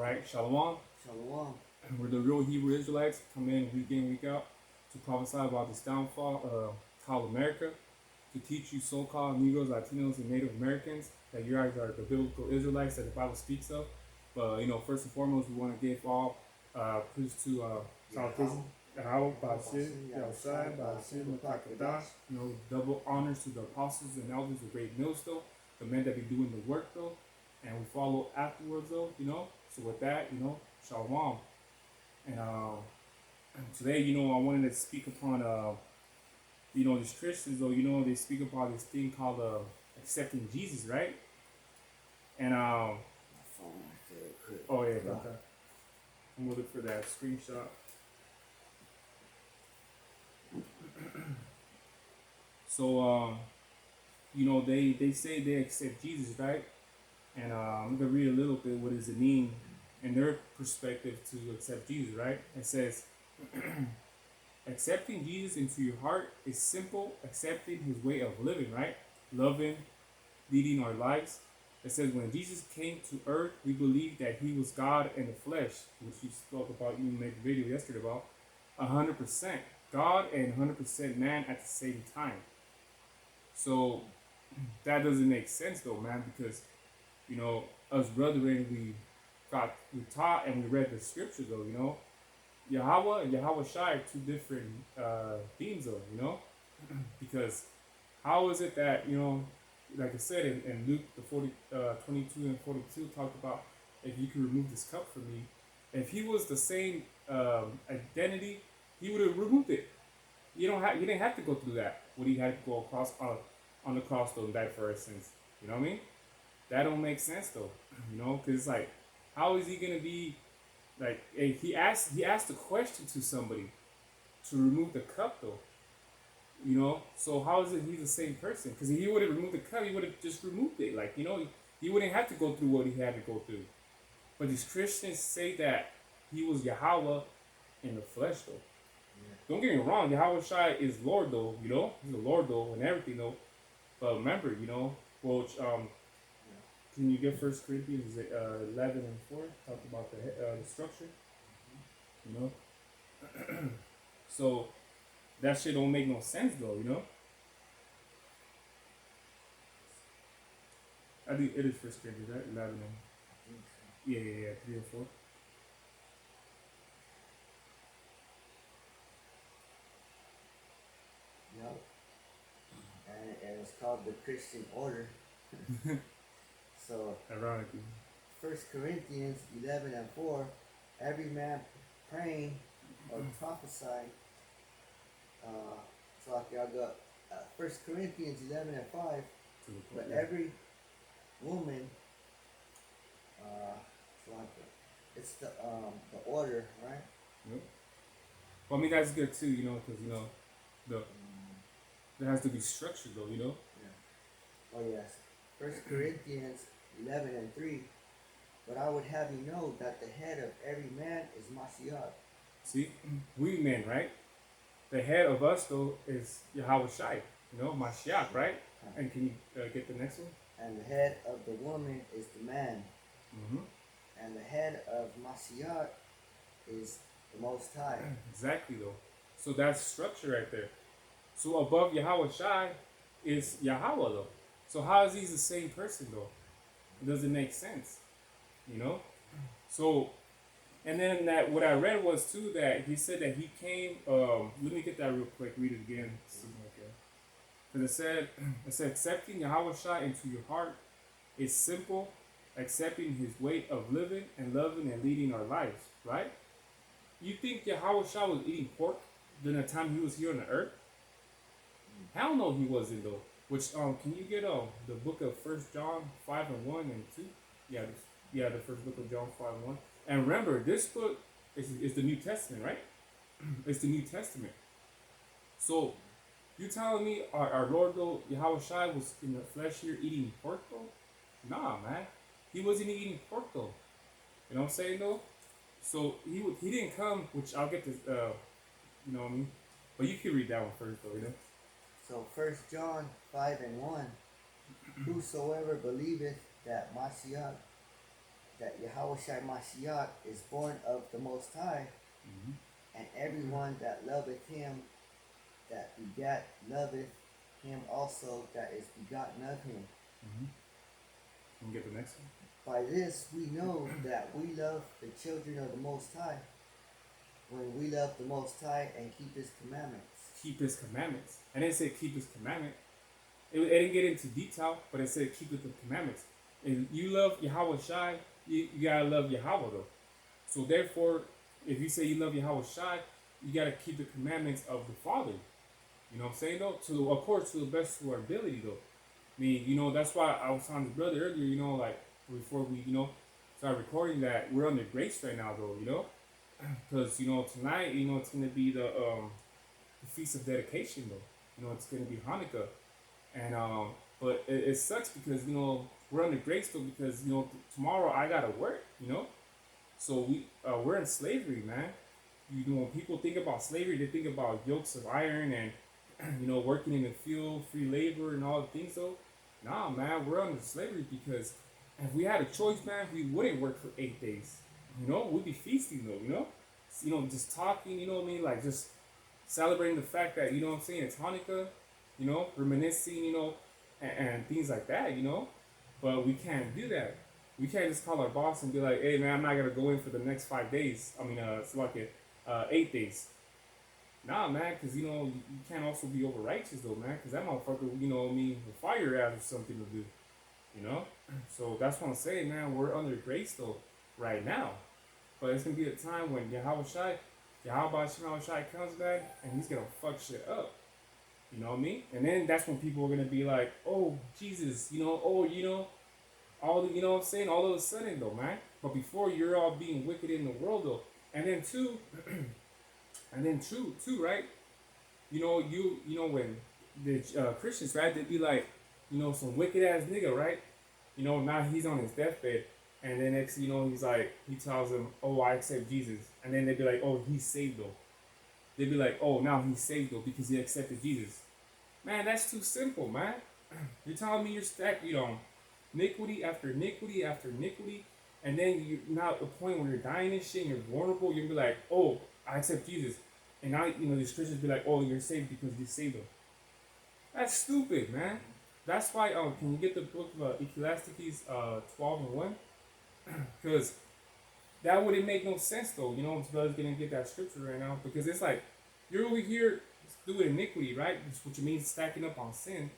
right? Shalom. Shalom. We're the real Hebrew Israelites, come in week in, week out to prophesy about this downfall called America, to teach you so-called Negroes, Latinos, and Native Americans that you guys are the biblical Israelites that the Bible speaks of. But first and foremost, we want to give all praise to salvation, Yahweh, Ba'asir, Yahushai, Ba'asir, Matakadah. Double honors to the apostles and elders of Great Millstone, the men that be doing the work though, and we follow afterwards though. So with that, Shalom. And today, I wanted to speak upon these Christians though, they speak about this thing called accepting Jesus, right? And My phone right there, quick. oh yeah, okay. I'm looking for that screenshot. So they say they accept Jesus, right? And I'm gonna read a little bit. What does it mean in their perspective to accept Jesus, right? It says, accepting Jesus into your heart is simple, accepting his way of living, right? Loving, leading our lives. It says, when Jesus came to earth, we believe that he was God in the flesh, which you spoke about, you made a video yesterday about, 100% God and 100% man at the same time. So that doesn't make sense though, man, because, us brethren, we taught and we read the scriptures though, Yahweh and Yahweh Shai are two different themes though, because how is it that, like I said in Luke the 22 and 42 talked about, if you could remove this cup from me, if he was the same identity, he would have removed it. You didn't have to go through that. What he had to go across on the cross though and die for our sins. You know what I mean? That don't make sense though. Because it's like, how is he gonna be like? He asked a question to somebody to remove the cup though. So how is it he's the same person? Because if he would have removed the cup, he would have just removed it. Like, he wouldn't have to go through what he had to go through. But these Christians say that he was Yahweh in the flesh though. Yeah. Don't get me wrong, Yahweh Shai is Lord though, he's the Lord though and everything though. But remember, can you get 1 Corinthians 11 and 4? Talk about the structure, So that shit don't make no sense though, I think it is 1 Corinthians, right? 11 and yeah, 3 and 4. Yep. And it's called the Christian order. So, ironically, 1 Corinthians 11 and 4, every man praying or prophesying. So like y'all got 1 Corinthians 11 and 5, but every woman, it's the order, right? Yep. Well, I mean that's good too, because there has to be structure though, Yeah. Oh yes. 1 Corinthians 11 and 3. But I would have you know that the head of every man is Mashiach. See, we men, right? The head of us though is Yahweh Shai, Mashiach, right? And can you get the next one? And the head of the woman is the man. Mm-hmm. And the head of Mashiach is the Most High. Exactly though. So that's structure right there. So above Yahweh Shai is Yahweh though. So how is he the same person though? It doesn't make sense, So, and then that what I read was too that he said that he came. Let me get that real quick. Read it again. Because it said accepting Yahweh Shai into your heart is simple, accepting his way of living and loving and leading our lives. Right? You think Yahweh Shai was eating pork during the time he was here on the earth? Hell no, he wasn't though. Which can you get the book of 1 John 5 and 1 and 2? Yeah, the first book of John 5 and 1. And remember, this book is the New Testament, right? It's the New Testament. So you telling me our Lord though, Yahweh Shai was in the flesh here eating pork though? Nah, man. He wasn't eating pork though. You know what I'm saying though? So he didn't come, which I'll get this you know what I mean? But you can read that one first though, So 1 John 5 and 1, whosoever believeth that Mashiach that Yahweh Shai Mashiach is born of the Most High, Mm-hmm. and everyone that loveth him that begat loveth him also that is begotten of him. Mm-hmm. Can you get the next one? By this we know that we love the children of the Most High, when we love the Most High and keep his commandments. Keep his commandments. And it said keep his commandment. It didn't get into detail, but it said keep the commandments. And you love Yahweh Shai, you gotta love Yahweh though. So therefore, if you say you love Yahweh Shai, you gotta keep the commandments of the Father. You know what I'm saying though? To of course to the best of our ability though. I mean, that's why I was telling this brother earlier, like before we, start recording that we're under grace right now though, because tonight, it's gonna be the feast of dedication though. It's gonna be Hanukkah, and but it sucks because we're under grace though because tomorrow I gotta work. So we're in slavery, man. When people think about slavery, they think about yokes of iron and working in the field, free labor, and all the things though. Nah, man, we're under slavery because if we had a choice, man, we wouldn't work for 8 days. We'd be feasting though. Just talking. You know what I mean? Like just celebrating the fact that what I'm saying, it's Hanukkah. Reminiscing. And things like that. But we can't do that. We can't just call our boss and be like, "Hey, man, I'm not gonna go in for the next 5 days. I mean, it's like 8 days." Nah, man, because you can't also be over righteous though, man, because that motherfucker, will fire your ass or something to do, you know. So that's what I'm saying, man. We're under grace though, right now, but it's gonna be a time when Yahweh Shai comes back and he's gonna fuck shit up. You know what I mean? And then that's when people are gonna be like, "Oh, Jesus," all the, what I'm saying, all of a sudden though, man. But before you're all being wicked in the world though, and then two. And then too, right? When the Christians, right, they'd be like, some wicked ass nigga, right? Now he's on his deathbed, and then next, he's like, he tells them, "Oh, I accept Jesus," and then they'd be like, "Oh, he's saved though." They'd be like, "Oh, now he's saved though because he accepted Jesus." Man, that's too simple, man. You're telling me you're stacked, iniquity after iniquity after iniquity, and then you're not at the point where you're dying and shit, and you're vulnerable. You'll be like, "Oh, I accept Jesus," and now these Christians be like, "Oh, you're saved because you saved them." That's stupid, man. That's why. Can you get the book of Ecclesiastes 12:1? Because that wouldn't make no sense though. This brother's gonna get that scripture right now because it's like you're over here doing iniquity, right? Which means stacking up on sin,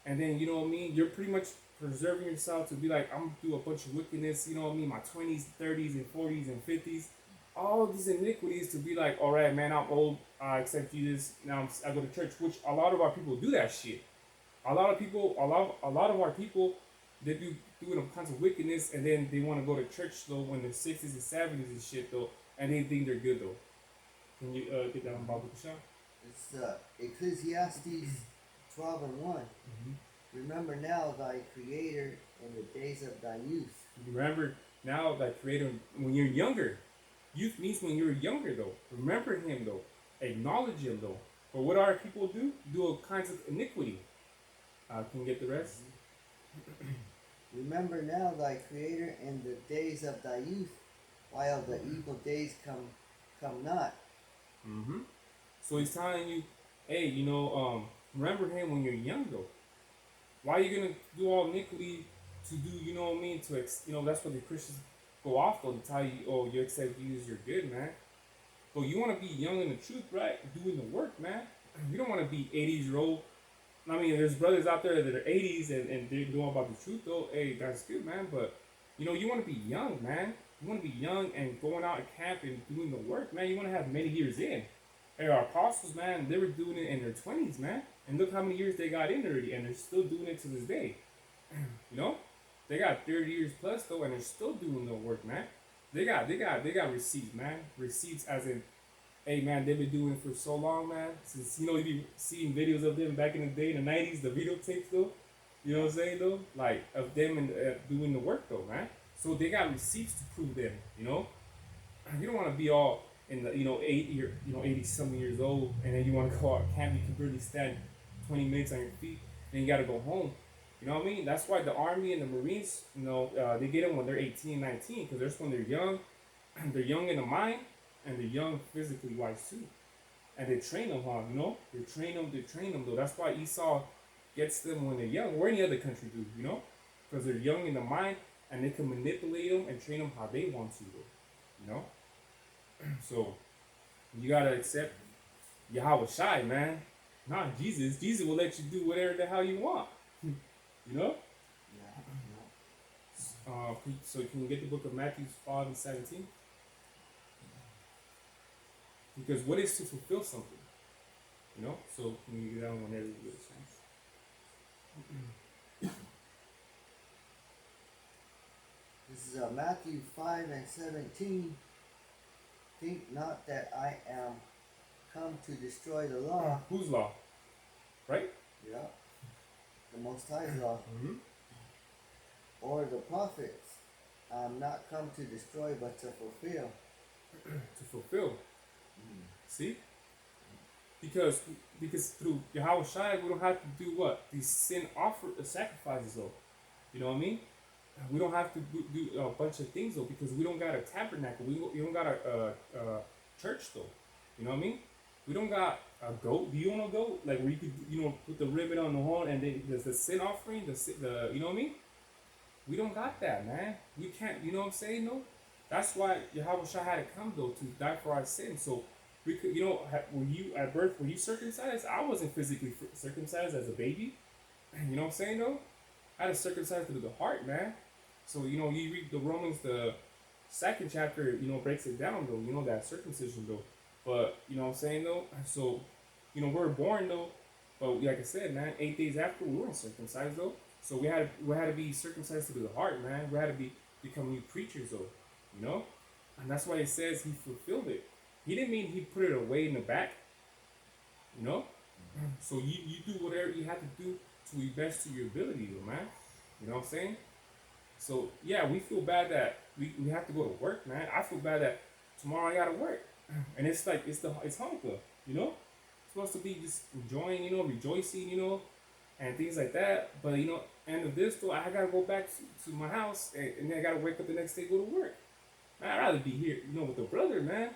and then you know what I mean. You're pretty much preserving yourself to be like, I'm gonna do a bunch of wickedness. You know what I mean? My 20s, 30s, and 40s and 50s. All of these iniquities to be like, all right, man, I'm old. I accept Jesus. Now I go to church, which a lot of our people do that shit. A lot of our people, they do doing all kinds of wickedness, and then they want to go to church though when they're 60s and 70s and shit though, and they think they're good though. Can you get that on Bible Kashan? It's Ecclesiastes 12:1. Mm-hmm. Remember now thy Creator in the days of thy youth. Remember now thy Creator when you're younger. Youth means when you're younger though. Remember him though. Acknowledge him though. But what our people do? Do all kinds of iniquity. Can you get the rest? Remember now thy Creator in the days of thy youth, while the evil days come not. Mm-hmm. So he's telling you, hey, remember him when you're young though. Why are you gonna do all iniquity to do? You know what I mean? That's what the Christians go off though, to tell you, oh, you accept Jesus, you're good, man. But you want to be young in the truth, right? Doing the work, man. You don't want to be 80-year-old. I mean, there's brothers out there that are 80s and they're doing about the truth, though. Hey, that's good, man. But, you want to be young, man. You want to be young and going out at camp and doing the work, man. You want to have many years in. Hey, our apostles, man, they were doing it in their 20s, man. And look how many years they got in already, and they're still doing it to this day. They got 30 years plus though, and they're still doing the work, man. They got receipts, man. Receipts as in, hey, man, they've been doing it for so long, man. Since you be seeing videos of them back in the day, in the 90s, the videotapes though. You know what I'm saying though, like of them and doing the work though, man. So they got receipts to prove them. You don't want to be all in the 80 something years old, and then you want to go out camp. You can barely stand 20 minutes on your feet, then you got to go home. You know what I mean? That's why the Army and the Marines, they get them when they're 18, 19, because that's when they're young. They're young in the mind, and they're young physically wise too. And they train them hard, they train them though. That's why Esau gets them when they're young, or any other country do, because they're young in the mind, and they can manipulate them and train them how they want to, though, you know. So you gotta accept Yahweh Shai, man. Not Jesus. Jesus will let you do whatever the hell you want, you know. Yeah. So can you get the book of Matthew 5:17? Because what is to fulfill something, So can you get that whenever you get a chance? This is Matthew 5:17. Think not that I am come to destroy the law. Whose law? Right? Yeah. The Most High's law. Mm-hmm. Or the prophets. I am not come to destroy but to fulfill. To fulfill. See? Because through Yahweh Shai, we don't have to do what? These sin sacrifices though. You know what I mean? We don't have to do a bunch of things though, because we don't got a tabernacle. We don't got a church though. You know what I mean? We don't got a goat. Do you want a goat? Like where you could put the ribbon on the horn and then there's the sin offering, the you know what I mean? We don't got that, man. We can't. You know what I'm saying? No. That's why Yahweh Shai had to come though, to die for our sins. So we could, were you at birth? Were you circumcised? I wasn't physically circumcised as a baby. You know what I'm saying though? I had to circumcise through the heart, man. So you read the Romans, the second chapter, breaks it down though. That circumcision though. But you know what I'm saying though. So we were born though. But like I said, man, 8 days after we weren't circumcised though. So we had to be circumcised through the heart, man. We had to become new creatures though. And that's why it says he fulfilled it. He didn't mean he put it away in the back. So you do whatever you have to do to the best to your ability though, man. You know what I'm saying? So yeah, we feel bad that we have to go to work, man. I feel bad that tomorrow I gotta work. And it's like it's Hanukkah, It's supposed to be just enjoying, rejoicing, and things like that. But end of this though, I gotta go back to my house and then I gotta wake up the next day, go to work. Man, I'd rather be here, with the brother, man.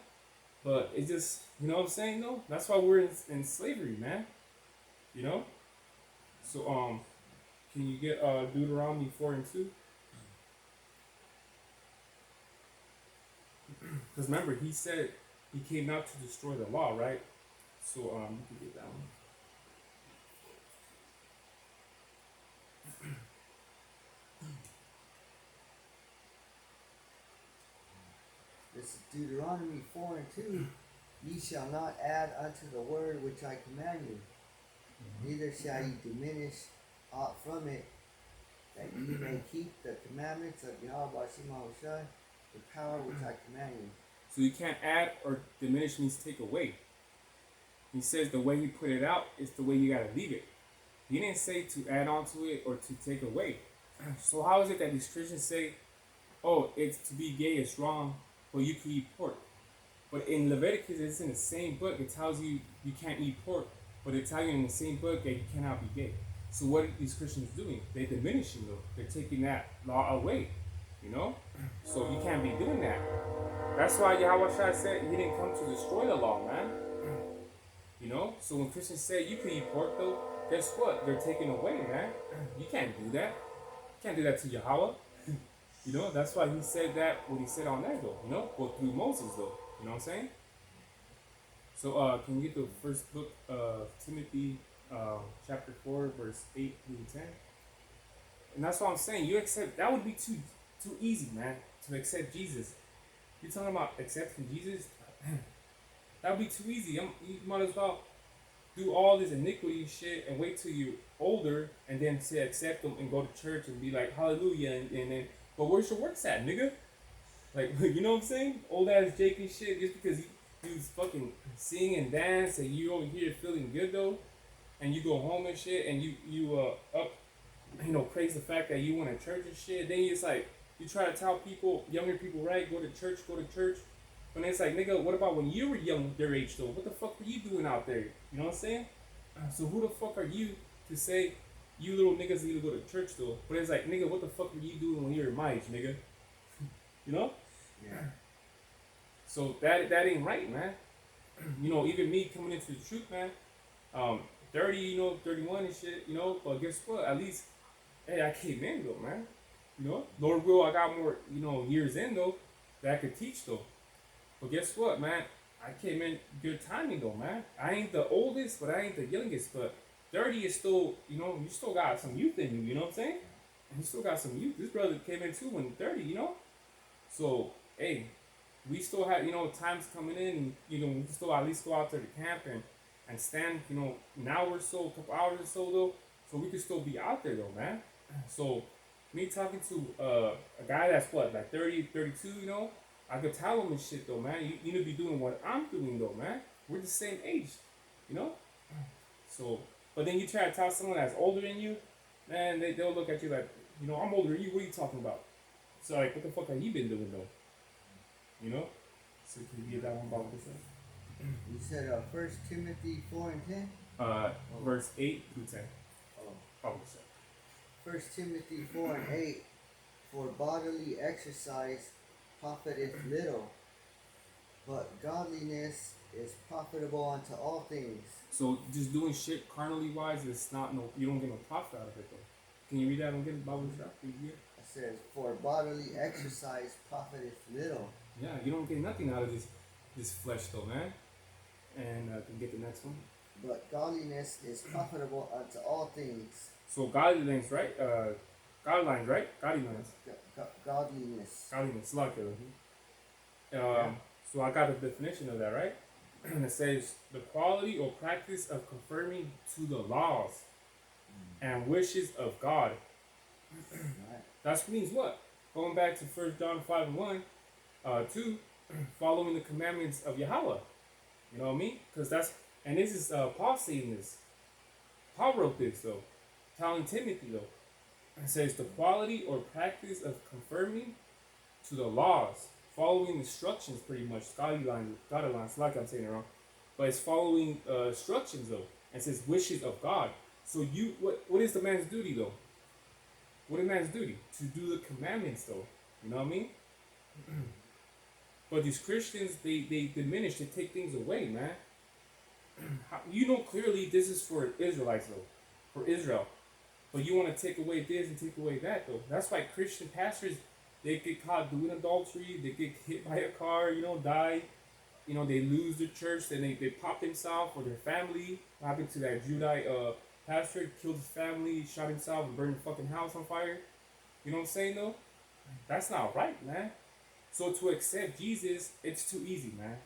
But it's just, you know what I'm saying, though? That's why we're in slavery, man. So, can you get Deuteronomy 4:2? Because remember, he said he came not to destroy the law, right? So, you can get that one. This is Deuteronomy 4:2. Ye shall not add unto the word which I command you, neither shall ye diminish aught from it, that ye may keep the commandments of Yahweh Shai, the power which I command you. So you can't add or diminish means take away. He says the way he put it out is the way you gotta leave it. He didn't say to add on to it or to take away. So how is it that these Christians say, oh, it's to be gay is wrong, but you can eat pork? But in Leviticus, it's in the same book. It tells you you can't eat pork, but it tells you in the same book that you cannot be gay. So what are these Christians doing? They're diminishing though. They're taking that law away, So you can't be doing that. That's why Yahweh Shai said he didn't come to destroy the law, man. So when Christians say you can eat pork though, guess what? They're taking away, man. You can't do that. You can't do that to Yahweh. That's why he said that when he said on that though, well through Moses though. You know what I'm saying? So can you get the first book of Timothy, chapter 4, verse 8 through 10? And that's what I'm saying. You accept that would be too easy, man, to accept Jesus. You're talking about accepting Jesus? That would be too easy. You might as well do all this iniquity shit and wait till you're older and then say accept them and go to church and be like hallelujah and then but where's your works at, nigga? Like, you know what I'm saying? Old ass Jake and shit, just because you fucking sing and dance and you over here feeling good though, and you go home and shit and you praise the fact that you went to church and shit. Then it's like you try to tell people, younger people, right, go to church. But it's like, nigga, what about when you were young, their age though? What the fuck were you doing out there? You know what I'm saying? So who the fuck are you to say You little niggas need to go to church though. But it's like, nigga, what the fuck were you doing when you were my age, nigga? You know? Yeah. So that ain't right, man. You know, even me coming into the truth, man. Um, 30, 31 and shit, but guess what? At least, hey, I came in though, man. Lord will, I got more, years in though that I could teach though. But guess what, man? I came in good timing though, man. I ain't the oldest, but I ain't the youngest. But 30 is still, you still got some youth in you. You know what I'm saying? And you still got some youth. This brother came in too when 30. So hey, we still have times coming in. We can still at least go out to the camp and stand an hour or so, a couple hours or so though, so we can still be out there though, man. So me talking to a guy that's what, like 30, 32, I could tell him and shit though, man. You need to be doing what I'm doing though, man. We're the same age, you know. So, but then you try to tell someone that's older than you, man, they'll look at you like, I'm older than you. What are you talking about? So like, what the fuck have you been doing though? So can you get that one about this? You said 1 Timothy 4 and 10? Verse 8 through 10. Oh. 1 Timothy 4 and 8. For bodily exercise profiteth little, but godliness is profitable unto all things. So just doing shit carnally wise is not you don't get no profit out of it though. Can you read that again? Bible shop? It says, for bodily exercise profiteth little. Yeah, you don't get nothing out of this flesh though, man. And can get the next one. But godliness is profitable unto all things. So godliness, right? Godlines, right? Godliness. Godliness. Godliness, like it. So I got a definition of that, right? And it says the quality or practice of conforming to the laws and wishes of God. That means what? Going back to 1 John 5 and 1, 2, following the commandments of Yahweh. You know what I mean? Because and this is Paul saying this. Paul wrote this though, telling Timothy though. It says the quality or practice of conforming to the laws, following instructions pretty much. Guidelines, like I'm saying it wrong. But it's following instructions though. And it says wishes of God. So what is the man's duty though? What is man's duty? To do the commandments though. You know what I mean? But these Christians, they diminish, they take things away, man. Clearly this is for Israelites though. For Israel. But you want to take away this and take away that though. That's why Christian pastors, they get caught doing adultery, they get hit by a car, die. They lose their church, then they pop themselves or their family. What happened to that Judite pastor? Killed his family, shot himself, and burned the fucking house on fire. You know what I'm saying though? That's not right, man. So to accept Jesus, it's too easy, man.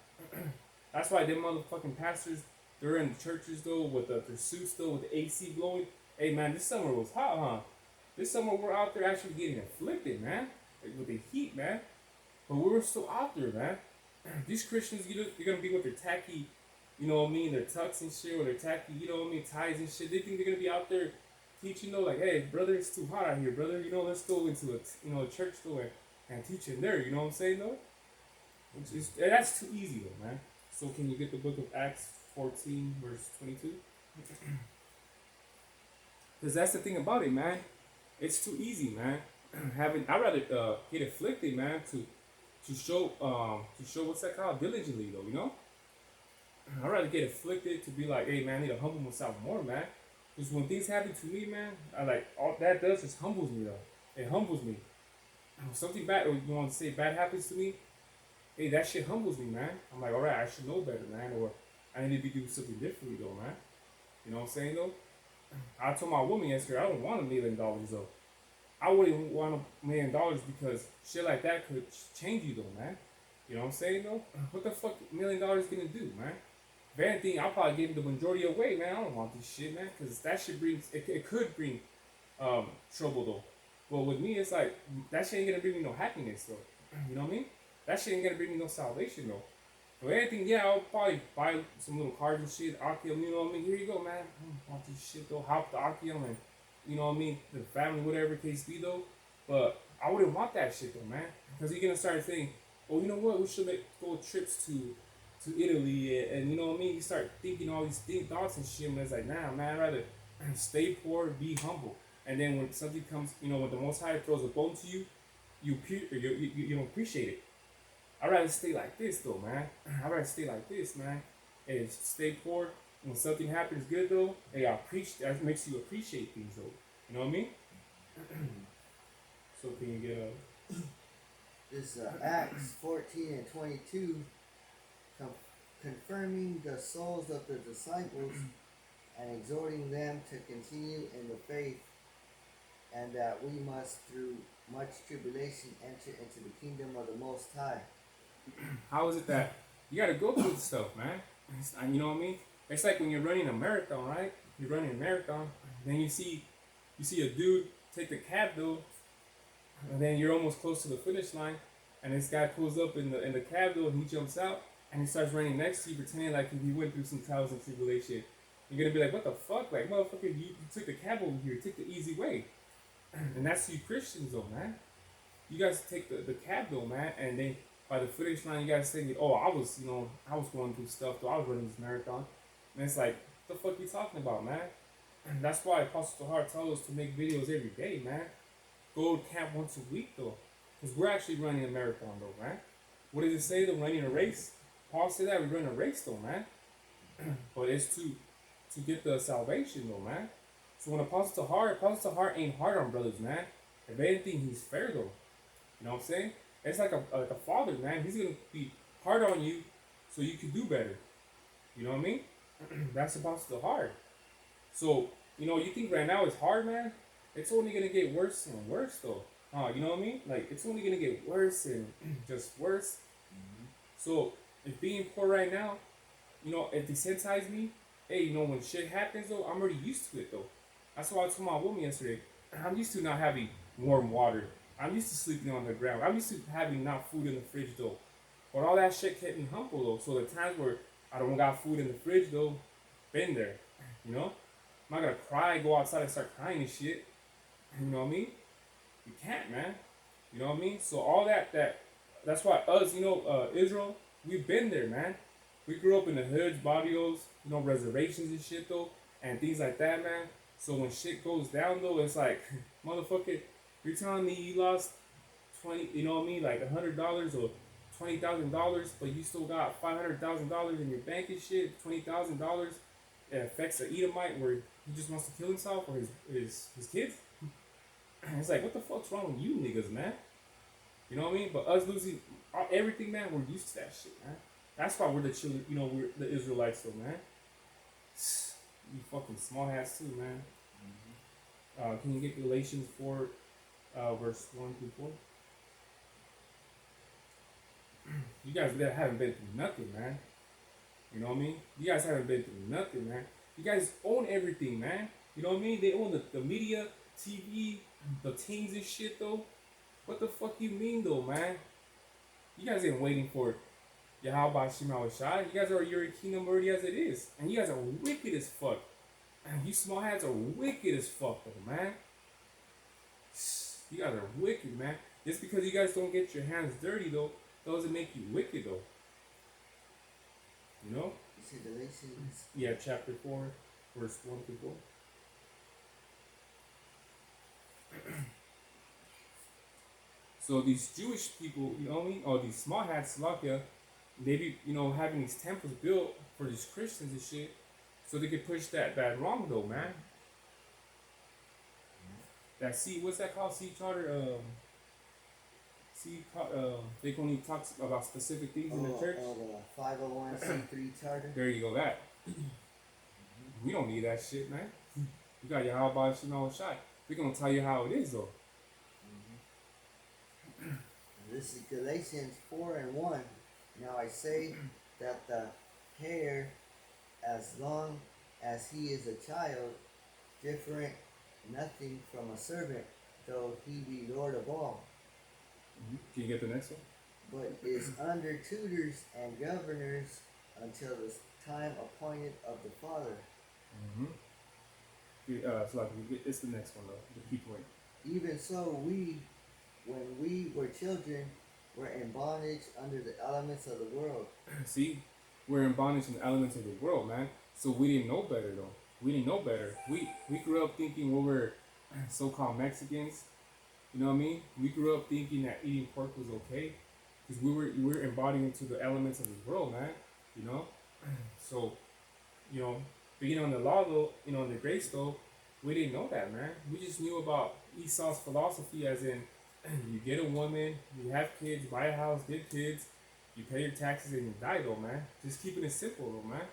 That's why them motherfucking pastors, they're in the churches though with their suits though with the AC blowing. Hey man, this summer was hot, huh? This summer we're out there actually getting afflicted, man, like with the heat, man. But we were still out there, man. These Christians, they're gonna be with their tacky, their tux and shit, or their tacky, ties and shit. They think they're gonna be out there teaching though, like, hey, brother, it's too hot out here, brother. Let's go into a church store and teach in there. You know what I'm saying though? That's too easy though, man. So can you get the book of Acts 14 verse 22? Because that's the thing about it, man. It's too easy, man. I'd rather get afflicted, man, to show what's that called, diligently though, I'd rather get afflicted to be like, hey man, I need to humble myself more, man. Because when things happen to me, man, all that does is humbles me though. It humbles me. When something bad, or you want to say bad happens to me, hey, that shit humbles me, man. I'm like, alright, I should know better, man, or I need to be doing something differently though, man. You know what I'm saying though? I told my woman yesterday I don't want $1 million though. I wouldn't want $1 million because shit like that could change you though, man. You know what I'm saying though? What the fuck $1 million gonna do, man? If anything, I'll probably give the majority away, man. I don't want this shit, man, because that shit it could bring trouble though. But with me, it's like that shit ain't gonna bring me no happiness though. You know what I mean? That shit ain't gonna bring me no salvation though. If anything, yeah, I'll probably buy some little cars and shit, Archeum, you know what I mean? Here you go, man. I don't want this shit though. Hop the Archeum and, you know what I mean, the family, whatever case be though. But I wouldn't want that shit though, man. Because you're gonna start thinking, oh, you know what? We should go trips to Italy and you know what I mean? You start thinking all these thoughts and shit, and it's like, nah, man, I'd rather Stay poor, be humble. And then when something comes, when the Most High throws a bone to you, you don't appreciate it. I'd rather stay like this though, man. I'd rather stay like this, man. And stay poor. When something happens good though, hey, that makes you appreciate things though. You know what I mean? So can you get This Acts 14 and 22, confirming the souls of the disciples and exhorting them to continue in the faith, and that we must through much tribulation enter into the kingdom of the Most High. how is it that you gotta go through stuff, man? You know what I mean? It's like when you're running a marathon, right? You're running a marathon, then you see a dude take the cab though, and then you're almost close to the finish line, and this guy pulls up in the cab though, and he jumps out, and he starts running next to you, pretending like he went through some trials and tribulation. You're gonna be like, what the fuck? Like, motherfucker, you took the cab over here, take the easy way. And that's you Christians though, man. You guys take the cab though, man, and then by the finish line, you guys say, oh, I was going through stuff though, I was running this marathon. And it's like, what the fuck you talking about, man? And that's why Apostle Tahar tells us to make videos every day, man. Go to camp once a week though. Because we're actually running a marathon though, man. What does it say though, running a race? Paul said that we're running a race though, man. But it's to get the salvation though, man. So when Apostle Tahar ain't hard on brothers, man. If anything, he's fair though. You know what I'm saying? It's like a father, man. He's gonna be hard on you so you can do better. You know what I mean? That's Apostle Tahar. So, you think right now it's hard, man? It's only gonna get worse and worse though. You know what I mean? Like it's only gonna get worse and just worse. So if being poor right now, it desensitizes me. Hey, when shit happens though, I'm already used to it though. That's why I told my woman yesterday. I'm used to not having warm water. I'm used to sleeping on the ground. I'm used to having not food in the fridge though. But all that shit kept me humble though. So the times where I don't got food in the fridge though, been there. I'm not gonna cry, go outside and start crying and shit. You know what I mean? You can't, man. You know what I mean? So all that's why us, Israel, we've been there, man. We grew up in the hoods, barrios, reservations and shit though, and things like that, man. So when shit goes down though, it's like, motherfucker, you're telling me you lost 20, you know what I mean, like $100 or $20,000, but you still got $500,000 in your bank and shit, $20,000. It affects an Edomite where he just wants to kill himself or his kids. It's like, what the fuck's wrong with you niggas, man? You know what I mean? But us losing everything, man, we're used to that shit, man. That's why we're the children, we're the Israelites, though, man. You fucking small hats too, man. Can you get Galatians 4, verse 1 through 4? You guys that haven't been through nothing, man. You know what I mean? You guys haven't been through nothing, man. You guys own everything, man. You know what I mean? They own the media, TV, the teams and shit, though. What the fuck you mean, though, man? You guys ain't waiting for Yahweh Shema Shai. You guys are your kingdom already as it is. And you guys are wicked as fuck. And you small hats are wicked as fuck, though, man. You guys are wicked, man. Just because you guys don't get your hands dirty, though, doesn't make you wicked, though. You know? You see Galatians? Yeah, chapter 4, verse 1 through 4. So these Jewish people, you know what I mean? Or these small hats, Slovakia, they be, having these temples built for these Christians and shit, so they could push that wrong though, man. That what's that called? Charter. They only talk about specific things in the church. The 501c3 charter. There you go. That. We don't need that shit, man. You got your how about Shai. We're gonna tell you how it is though. This is Galatians 4 and 1. Now I say that the heir, as long as he is a child, different nothing from a servant, though he be Lord of all. Can you get the next one? But is under tutors and governors until the time appointed of the Father. So it's the next one though. The key point. Even so, we, when we were children, were in bondage under the elements of the world. See, we're in bondage in the elements of the world, man. So we didn't know better though. We didn't know better. We grew up thinking we were so-called Mexicans. You know what I mean? We grew up thinking that eating pork was okay because we were embodying into the elements of this world, man. You know, so you know, being on the law though, on the grace though, we didn't know that, man. We just knew about Esau's philosophy, as in, you get a woman, you have kids, buy a house, get kids, you pay your taxes, and you die though, man. Just keeping it simple though, man.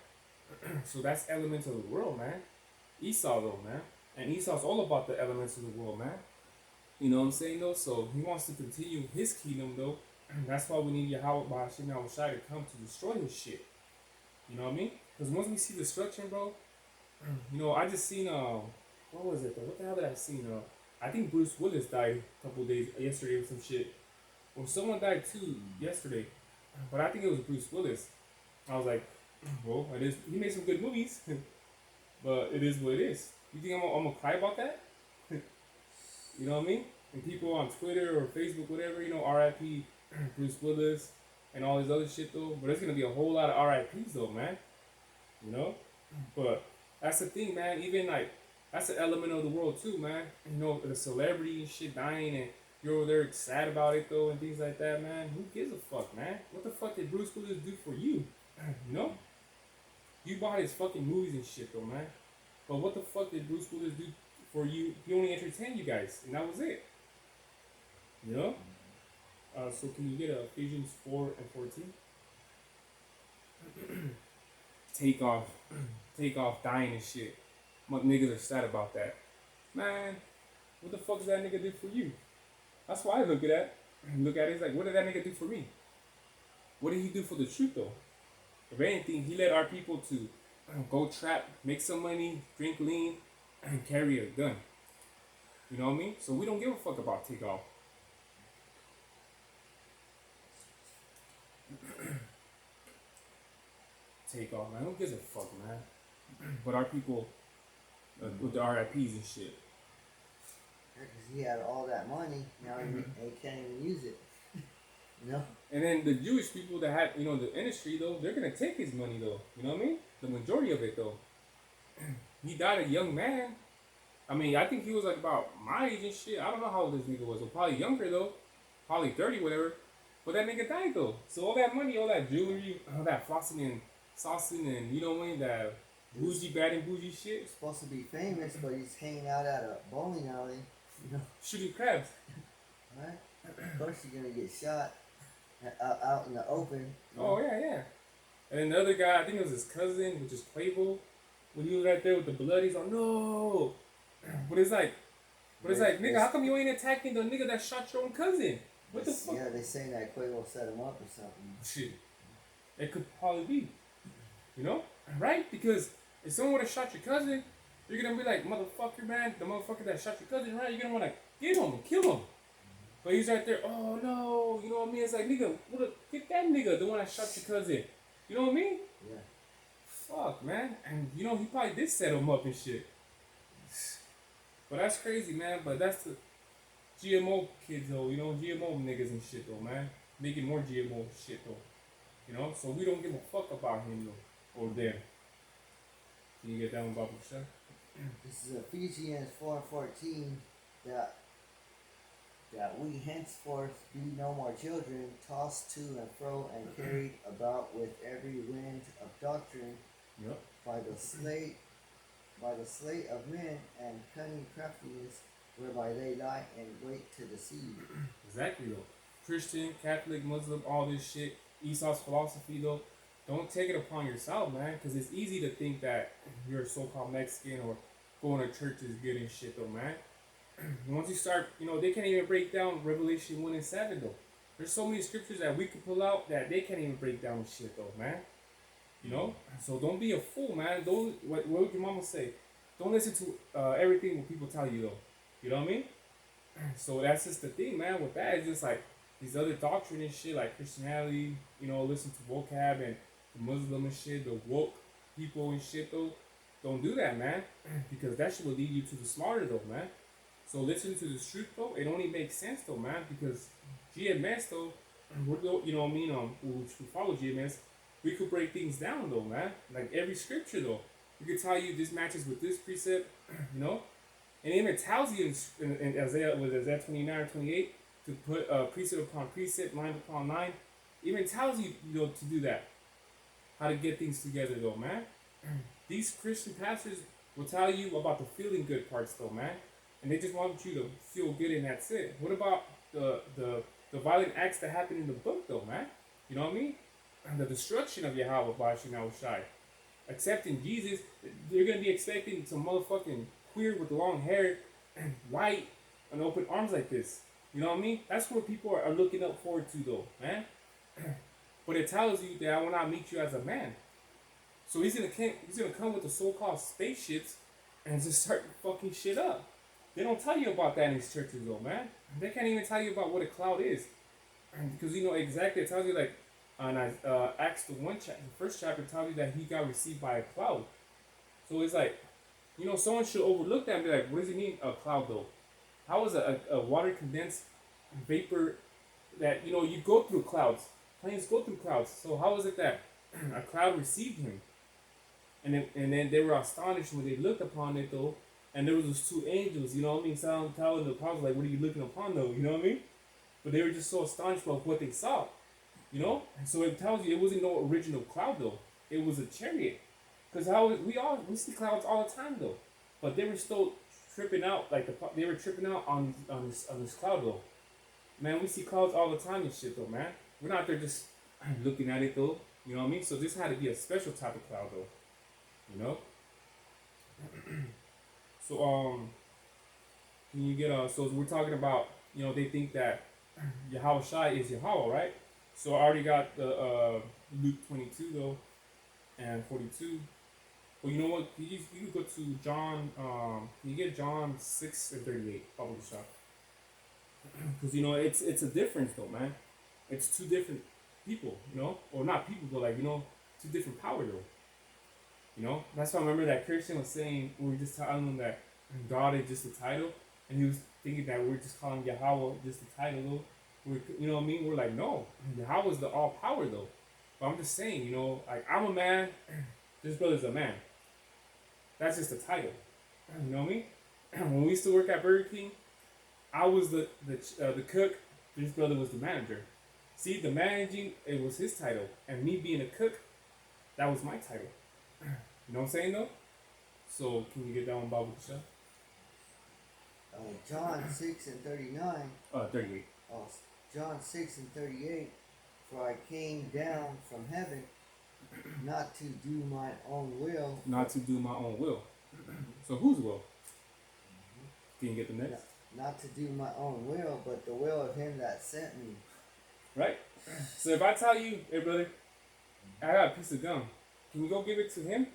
So that's elements of the world, man. Esau though, man. And Esau's all about the elements of the world, man. You know what I'm saying though? So he wants to continue his kingdom though. That's why we need Yahweh Ba'ashim Yahushai to come to destroy his shit. You know what I mean? Because once we see destruction, bro, I just seen what was it though? What the hell did I see? I think Bruce Willis died a couple days yesterday or some shit. Or someone died too yesterday. But I think it was Bruce Willis. I was like, well, it is. He made some good movies, but it is what it is. You think I'm gonna cry about that? You know what I mean? And people on Twitter or Facebook, whatever, R.I.P. Bruce Willis and all this other shit though. But there's gonna be a whole lot of R.I.P.s though, man. You know? But that's the thing, man. Even like that's an element of the world too, man. The celebrity and shit dying, and you're over there sad about it though, and things like that, man. Who gives a fuck, man? What the fuck did Bruce Willis do for you? You know? You bought his fucking movies and shit though, man. But what the fuck did Bruce Willis do for you? He only entertained you guys, and that was it. You know? So can you get Ephesians 4:14? Take off dying and shit. Niggas are sad about that. Man, what the fuck does that nigga do for you? That's why I look at it. It's like, what did that nigga do for me? What did he do for the truth though? If anything, he led our people to go trap, make some money, drink lean, and carry a gun. You know what I mean? So we don't give a fuck about takeoff. Takeoff, man. Who gives a fuck, man? But our people, with the RIPs and shit. Because he had all that money, now he can't even use it. And then the Jewish people that had, the industry though, they're gonna take his money though. You know what I mean? The majority of it though. He died a young man. I mean, I think he was like about my age and shit. I don't know how old this nigga was. Probably younger though. Probably 30, whatever. But that nigga died though. So all that money, all that jewelry, all that flossing and saucing and, you know what I mean, that bougie, bad and bougie shit. He's supposed to be famous, but he's hanging out at a bowling alley, Shooting crabs. Right? Of course you're gonna get shot out in the open. Oh, yeah. And then the other guy, I think it was his cousin, which is Quavo. When he was right there with the blood, he's like, no. But it's like, nigga, how come you ain't attacking the nigga that shot your own cousin? What the fuck? Yeah, they saying that Quavo set him up or something. Shit. It could probably be. Right? Because if someone would have shot your cousin, you're going to be like, motherfucker, man, the motherfucker that shot your cousin, right? You're going to want to get him and kill him. But he's right there, oh no, you know what I mean? It's like, nigga, get that nigga, the one that shot your cousin. You know what I mean? Yeah. Fuck, man. And, he probably did set him up and shit. But that's crazy, man. But that's the GMO kids, though. GMO niggas and shit, though, man. Making more GMO shit, though. So we don't give a fuck about him, though. Or them. Can you get that one, Baba Shah? This is Ephesians 4:14 that we henceforth be no more children, tossed to and fro and carried about with every wind of doctrine, Yep. by the sleight of men and cunning craftiness, whereby they lie in wait to deceive. Exactly, though. Christian, Catholic, Muslim, all this shit, Esau's philosophy, though. Don't take it upon yourself, man, because it's easy to think that you're a so-called Mexican or going to church is good and shit, though, man. Once you start, they can't even break down Revelation 1 and 7, though. There's so many scriptures that we could pull out that they can't even break down shit, though, man. So don't be a fool, man. What would your mama say? Don't listen to everything what people tell you, though. You know what I mean? So that's just the thing, man. With that, it's just like these other doctrine and shit, like Christianity, listen to vocab and the Muslim and shit, the woke people and shit, though. Don't do that, man. Because that shit will lead you to the slaughter, though, man. So listen to the truth, though. It only makes sense, though, man. Because GMS, though, which we follow GMS, we could break things down, though, man. Like every scripture, though. We could tell you this matches with this precept, you know. And it even tells you in Isaiah, with Isaiah 29 or 28, to put precept upon precept, line upon line. It even tells you, you know, to do that. How to get things together, though, man. These Christian pastors will tell you about the feeling good parts, though, man. And they just want you to feel good, and that's it. What about the violent acts that happen in the book, though, man? You know what I mean? The destruction of Yahweh Bashim Shai. Accepting Jesus, you're gonna be expecting some motherfucking queer with long hair and white and open arms like this. You know what I mean? That's what people are looking up forward to, though, man. But it tells you that I will not meet you as a man. So he's gonna come with the so-called spaceships and just start fucking shit up. They don't tell you about that in these churches, though, man. They can't even tell you about what a cloud is, because you know exactly. It tells you like on Acts the first chapter tells you that he got received by a cloud. So it's like, you know, someone should overlook that and be like, what does it mean a cloud though? How is a water condensed vapor that, you know, you go through clouds? Planes go through clouds. So how is it that a cloud received him? And then they were astonished when they looked upon it though. And there was those two angels, you know what I mean? Telling the apostles, like, what are you looking upon though? You know what I mean? But they were just so astonished about what they saw. You know? And so it tells you it wasn't no original cloud though. It was a chariot. Because we see clouds all the time though. But they were still tripping out, like they were tripping out on this cloud though. Man, we see clouds all the time and shit though, man. We're not there just looking at it though. You know what I mean? So this had to be a special type of cloud though. You know? So can you get so we're talking about, you know, they think that Yahweh Shai is Yahweh, right? So I already got the Luke 22 though and 42. Well, you know what? You can go to John. You get John 6 and 38. Probably shot. Because you know it's a difference though, man. It's two different people, you know, or not people, but like, you know, two different power though. You know, that's why I remember that Christian was saying, we were just telling him that God is just a title, and he was thinking that we're just calling Yahweh just a title though. You know what I mean? We're like, no, Yahweh is the all power though. But I'm just saying, you know, like I'm a man, this brother's a man. That's just a title. You know what I mean? When we used to work at Burger King, I was the cook. This brother was the manager. See, the managing, it was his title, and me being a cook, that was my title. You know what I'm saying though? So can you get that one, Bible Michelle? John 6 and 39. 38. John 6 and 38. For I came down from heaven not to do my own will. Not to do my own will. So whose will? Can you get the next? Not to do my own will, but the will of him that sent me. Right? So if I tell you, hey brother, I got a piece of gum. Can you go give it to him?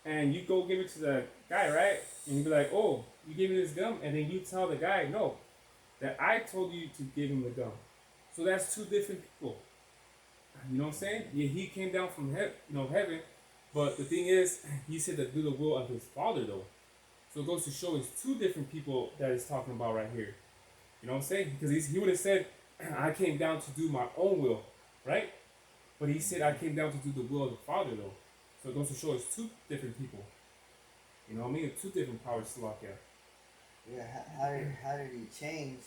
And you go give it to the guy, right? And you be like, oh, you gave me this gum. And then you tell the guy, no, that I told you to give him the gum. So that's two different people. You know what I'm saying? Yeah, he came down from heaven. But the thing is, he said to do the will of his Father, though. So it goes to show it's two different people that he's talking about right here. You know what I'm saying? Because he would have said, I came down to do my own will, right? But he said, I came down to do the will of the Father, though. So it goes to show it's two different people. You know what I mean? Two different powers to look at. Yeah, how did he change?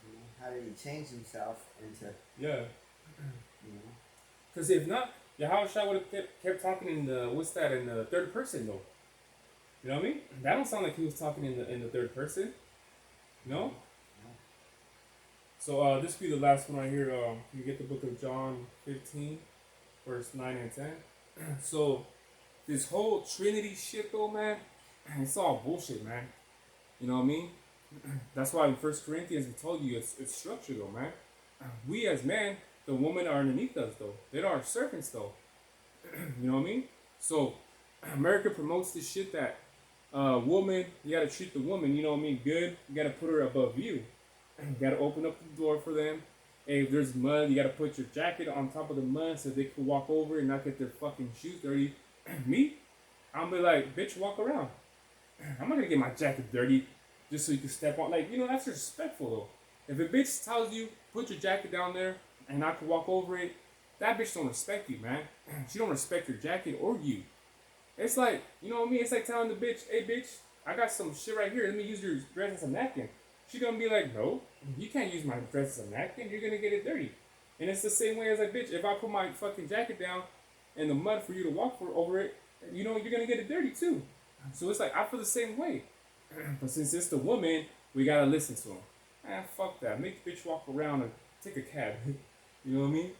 You know, how did he change himself into? Yeah. You know. Because if not, Yahweh Shai would have kept talking in the third person though. You know what I mean? That don't sound like he was talking in the third person. No. So this will be the last one right here. You get the book of John 15, verse 9 and 10. So this whole Trinity shit though, man, it's all bullshit, man. You know what I mean? That's why in 1 Corinthians we told you it's structured though, man. We as men, the women are underneath us though. They are servants though. You know what I mean? So America promotes this shit that woman, you gotta treat the woman, you know what I mean, good. You gotta put her above you. You gotta open up the door for them. Hey, if there's mud, you gotta put your jacket on top of the mud so they can walk over and not get their fucking shoes dirty. Me, I'm be like, bitch, walk around. I'm not gonna get my jacket dirty just so you can step on. Like, you know, that's respectful though. If a bitch tells you, put your jacket down there and I can walk over it, that bitch don't respect you, man. She don't respect your jacket or you. It's like, you know what I mean? It's like telling the bitch, hey bitch, I got some shit right here. Let me use your dress as a napkin. She gonna be like, no, you can't use my dress as a napkin. You're gonna get it dirty. And it's the same way as like, bitch, if I put my fucking jacket down in the mud for you to walk over it, you know, you're gonna get it dirty too. So it's like, I feel the same way. But since it's the woman, we gotta listen to him. Man, fuck that. Make the bitch walk around and take a cab. You know what I mean?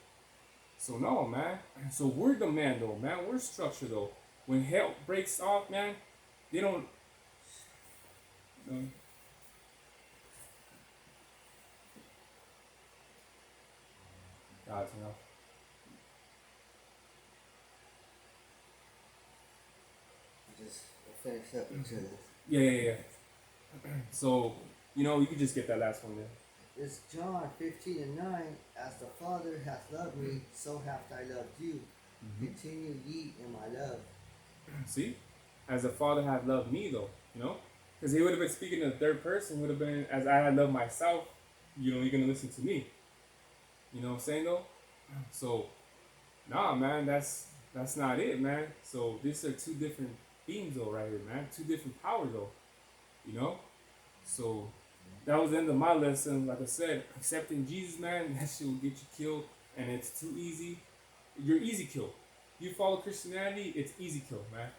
So no, man. So we're the man though, man. We're structure though. When hell breaks off, man, they don't. God's enough. Just finish up each other. Yeah. So, you know, you can just get that last one there. It's John 15:9. As the Father hath loved me, so hath I loved you. Continue ye in my love. See? As the Father had loved me, though, you know? Because he would have been speaking in the third person, would have been, as I had loved myself, you know, you're going to listen to me. You know what I'm saying, though? So, nah, man, that's not it, man. So, these are two different beings, though, right here, man. Two different powers, though. You know? So, that was the end of my lesson. Like I said, accepting Jesus, man, that shit will get you killed, and it's too easy. You're easy kill. You follow Christianity, it's easy kill, man.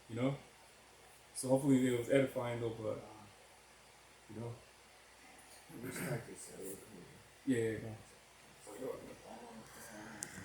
You know? So hopefully it was edifying though, but you know. We start this. Yeah.